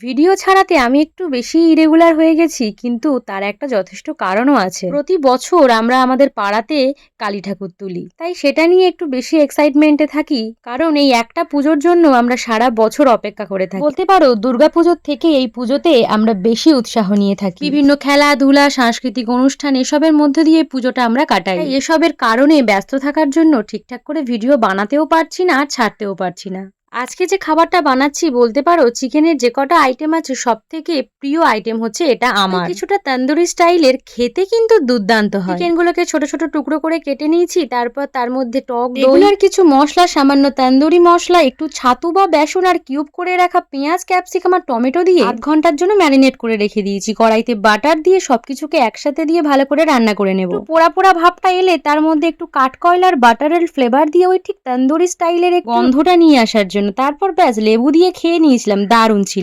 Video ছাড়াতে আমি একটু বেশি ইরেগুলার হয়ে গেছি, কিন্তু তার একটা যথেষ্ট কারণও আছে। প্রতি বছর আমরা আমাদের পাড়াতে কালী ঠাকুর তুলি, তাই সেটা নিয়ে একটু বেশি এক্সাইটমেন্টে থাকি, কারণ এই একটা পুজোর জন্য আমরা সারা বছর অপেক্ষা করে থাকি। বলতে পারো দুর্গাপুজোর থেকে এই পুজোতে আমরা বেশি উৎসাহ নিয়ে থাকি। বিভিন্ন খেলাধুলা, সাংস্কৃতিক অনুষ্ঠান এসবের মধ্যে দিয়ে পুজোটা আমরা কাটাই। এসবের কারণে ব্যস্ত থাকার জন্য ঠিকঠাক করে ভিডিও বানাতেও পারছি না আর ছাড়তেও পারছি না। আজকে যে খাবারটা বানাচ্ছি, বলতে পারো চিকেনের যে কটা আইটেম আছে সব থেকে প্রিয় আইটেম হচ্ছে এটা আমার। কিছুটা তন্দুরি স্টাইলের, খেতে কিন্তু দুর্দান্ত হয়। চিকেনগুলোকে ছোট ছোট টুকরো করে কেটে নিয়েছি, তারপর তার মধ্যে টক দই আর কিছু মশলা, সামান্য তন্দুরি মশলা, একটু ছাতু বা বেসন আর কিউব করে রাখা পেঁয়াজ, ক্যাপসিকাম আর টমেটো দিয়ে 8 ঘন্টার জন্য ম্যারিনেট করে রেখে দিয়েছি। কড়াইতে বাটার দিয়ে সবকিছুকে একসাথে দিয়ে ভালো করে রান্না করে নেব। পোড়া পোড়া ভাবটা এলে তার মধ্যে একটু কাঠকয়লার বাটারের ফ্লেভার দিয়ে ওই ঠিক তন্দুরি স্টাইলের গন্ধটা নিয়ে আসার জন্য, তারপর ব্যাস লেবু দিয়ে খেয়ে নিয়েছিলাম, দারুণ ছিল।